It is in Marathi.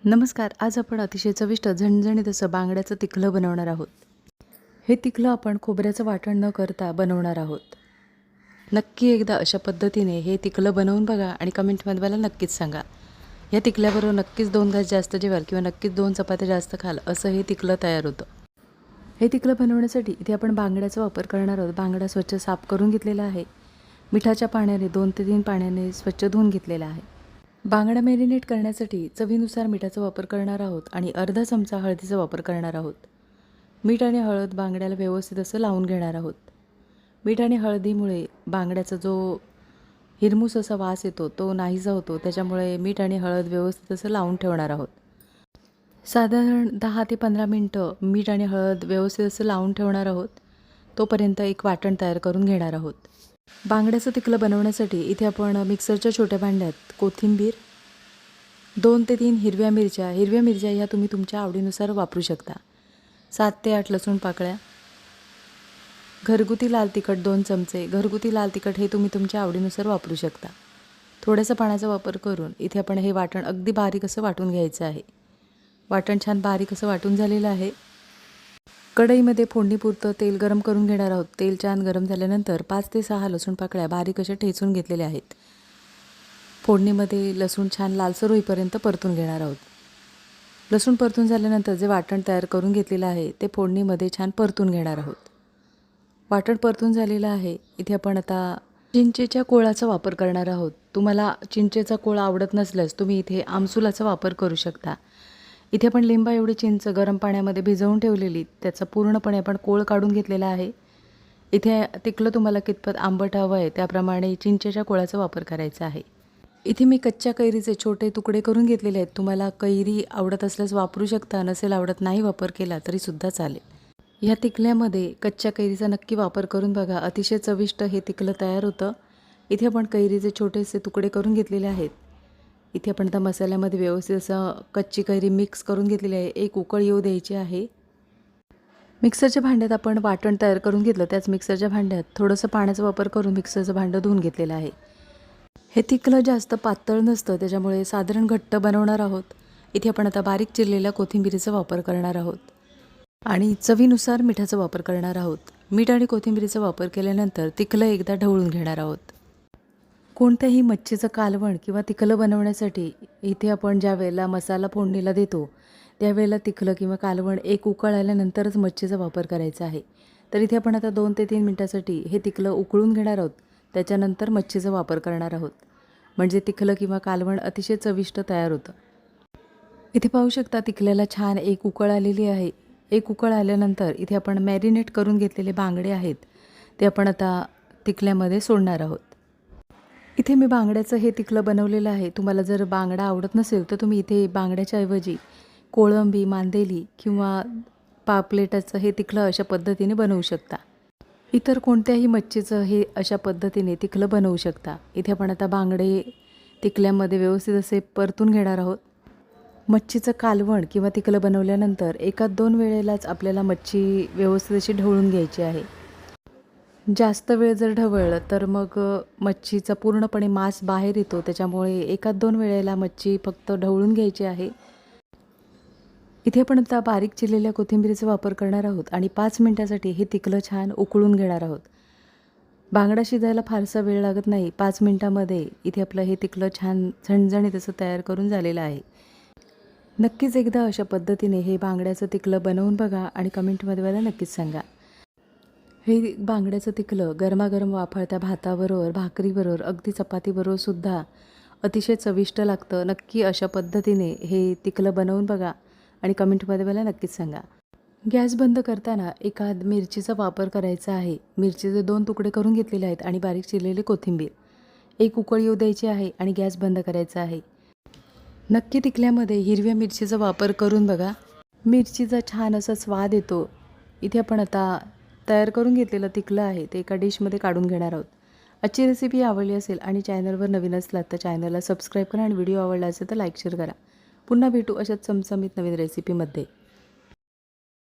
नमस्कार. आज आपण अतिशय चविष्ट झणझणीत असं बांगड्याचं तिखलं बनवणार आहोत. हे तिखलं आपण खोबऱ्याचं वाटण न करता बनवणार आहोत. नक्की एकदा अशा पद्धतीने हे तिखलं बनवून बघा आणि कमेंटमध्ये मला नक्कीच सांगा. या तिखल्याबरोबर नक्कीच 2 घास जास्त जेवाल किंवा नक्कीच 2 चपात्या जास्त खाल असं हे तिखलं तयार होतं. हे तिखलं बनवण्यासाठी इथे आपण बांगड्याचा वापर करणार आहोत. बांगडा स्वच्छ साफ करून घेतलेला आहे. मिठाच्या पाण्याने 2 ते 3 पाण्याने स्वच्छ धुवून घेतलेला आहे. बांगडा मॅरिनेट करण्यासाठी चवीनुसार मिठाचा वापर करणार आहोत आणि अर्धा चमचा हळदीचा वापर करणार आहोत. मीठ आणि हळद बांगड्याला व्यवस्थित असं लावून घेणार आहोत. मीठ आणि हळदीमुळे बांगड्याचा जो हिरमुस असा वास येतो तो नाहीसा होतो. त्याच्यामुळे मीठ आणि हळद व्यवस्थित असं लावून ठेवणार आहोत. साधारण 10 ते 15 मिनटं मीठ आणि हळद व्यवस्थित असं लावून ठेवणार आहोत. तोपर्यंत एक वाटण तयार करून घेणार आहोत. बांगड्याचं तिखलं बनवण्यासाठी इथे आपण मिक्सरच्या छोट्या भांड्यात कोथिंबीर, 2 ते 3 हिरव्या मिरच्या ह्या तुम्ही तुमच्या आवडीनुसार वापरू शकता. 7 ते 8 लसूण पाकळ्या, घरगुती लाल तिखट 2 चमचे. घरगुती लाल तिखट हे तुम्ही तुमच्या आवडीनुसार वापरू शकता. थोड्यासा पाण्याचा वापर करून इथे आपण हे वाटण अगदी बारीक असं वाटून घ्यायचं आहे. वाटण छान बारीक असं वाटून झालेलं आहे. कढईमध्ये फोडणीपुरतं तेल गरम करून घेणार आहोत. तेल छान गरम झाल्यानंतर 5 ते 6 लसूण पाकळ्या बारीक अशा ठेचून घेतलेल्या आहेत. फोडणीमध्ये लसूण छान लालसर होईपर्यंत परतून घेणार आहोत. लसूण परतून झाल्यानंतर जे वाटण तयार करून घेतलेलं आहे ते फोडणीमध्ये छान परतून घेणार आहोत. वाटण परतून झालेलं आहे. इथे आपण आता चिंचेच्या कोळाचा वापर करणार आहोत. तुम्हाला चिंचेचा कोळ आवडत नसल्यास तुम्ही इथे आमसुलाचा वापर करू शकता. इथे आपण लिंबा एवढी चिंच गरम पाण्यामध्ये भिजवून ठेवलेली त्याचा पूर्णपणे आपण कोळ काढून घेतलेला आहे. इथे तिखलं तुम्हाला कितपत आंबट हवं आहे त्याप्रमाणे चिंचेच्या कोळाचा वापर करायचा आहे. इथे मी कच्च्या कैरीचे छोटे तुकडे करून घेतलेले आहेत. तुम्हाला कैरी आवडत असल्यास वापरू शकता, नसेल आवडत नाही वापर केला तरीसुद्धा चालेल. ह्या तिखल्यामध्ये कच्च्या कैरीचा नक्की वापर करून बघा. अतिशय चविष्ट हे तिखलं तयार होतं. इथे आपण कैरीचे छोटेसे तुकडे करून घेतलेले आहेत. इथे आपण आता मसाल्यामध्ये व्यवस्थित असं कच्ची कैरी मिक्स करून घेतलेली आहे. एक उकळ येऊ द्यायची आहे. मिक्सरच्या भांड्यात आपण वाटण तयार करून घेतलं. त्याच मिक्सरच्या भांड्यात थोडंसं पाण्याचा वापर करून मिक्सरचं भांडं धुवून घेतलेलं आहे. हे तिखलं जास्त पातळ नसतं त्याच्यामुळे साधारण घट्ट बनवणार आहोत. इथे आपण आता बारीक चिरलेल्या कोथिंबिरीचा वापर करणार आहोत आणि चवीनुसार मिठाचा वापर करणार आहोत. मीठ आणि कोथिंबिरीचा वापर केल्यानंतर तिखलं एकदा ढवळून घेणार आहोत. कोणत्याही मच्छीचं कालवण किंवा तिखलं बनवण्यासाठी इथे आपण ज्या वेळेला मसाला फोडणीला देतो त्यावेळेला तिखलं किंवा कालवण एक उकळ आल्यानंतरच मच्छीचा वापर करायचा आहे. तर इथे आपण आता 2 ते 3 मिनिटासाठी हे तिखलं उकळून घेणार आहोत. त्याच्यानंतर मच्छीचा वापर करणार आहोत. म्हणजे तिखलं किंवा कालवण अतिशय चविष्ट तयार होतं. इथे पाहू शकता तिखल्याला छान एक उकळ आलेली आहे. एक उकळ आल्यानंतर इथे आपण मॅरिनेट करून घेतलेले बांगडे आहेत ते आपण आता तिखल्यामध्ये सोडणार आहोत. इथे मी बांगड्याचं हे तिखलं बनवलेलं आहे. तुम्हाला जर बांगडा आवडत नसेल तर तुम्ही इथे बांगड्याच्या ऐवजी कोळंबी, मांदेली किंवा पापलेटाचं हे तिखलं अशा पद्धतीने बनवू शकता. इतर कोणत्याही मच्छीचं हे अशा पद्धतीने तिखलं बनवू शकता. इथे आपण आता बांगडे तिखल्यामध्ये व्यवस्थित असे परतून घेणार आहोत. मच्छीचं कालवण किंवा तिखलं बनवल्यानंतर 1-2 वेळेलाच आपल्याला मच्छी व्यवस्थित अशी ढवळून घ्यायची आहे. जास्त वेळ जर ढवळलं तर मग मच्छीचा पूर्णपणे मांस बाहेर येतो. त्याच्यामुळे 1-2 वेळेला मच्छी फक्त ढवळून घ्यायची आहे. इथे आपण आता बारीक चिरलेल्या कोथिंबीरीचा वापर करणार आहोत आणि 5 मिनिटासाठी हे तिखलं छान उकळून घेणार आहोत. बांगडा शिजायला फारसा वेळ लागत नाही. 5 मिनिटामध्ये इथे आपलं हे तिखलं छान झणझणीत असं तयार करून झालेलं आहे. नक्कीच एकदा अशा पद्धतीने हे बांगड्याचं तिखलं बनवून बघा आणि कमेंटमध्ये मला नक्कीच सांगा. हे बांगड्याचं तिखलं गरमागरम वाफळत्या भाताबरोबर, भाकरीबरोबर, अगदी चपातीबरोबर सुद्धा अतिशय चविष्ट लागतं. नक्की अशा पद्धतीने हे तिखलं बनवून बघा आणि कमेंटमध्ये मला नक्कीच सांगा. गॅस बंद करताना एखाद मिरचीचा वापर करायचा आहे. मिरचीचे 2 तुकडे करून घेतलेले आहेत आणि बारीक चिरलेली कोथिंबीर. एक उकळ येऊ द्यायची आहे आणि गॅस बंद करायचा आहे. नक्की तिखल्यामध्ये हिरव्या मिरचीचा वापर करून बघा. मिरचीचा छान असा स्वाद येतो. इथे आपण आता तयार करून घेतलेलं तिखलं आहे ते एका डिशमध्ये काढून घेणार आहोत. आजची रेसिपी आवडली असेल आणि चॅनलवर नवीन असलात तर चॅनलला सबस्क्राईब करा आणि व्हिडिओ आवडला असेल तर लाईक शेअर करा. पुन्हा भेटू अशाच चमचमीत नवीन रेसिपीमध्ये.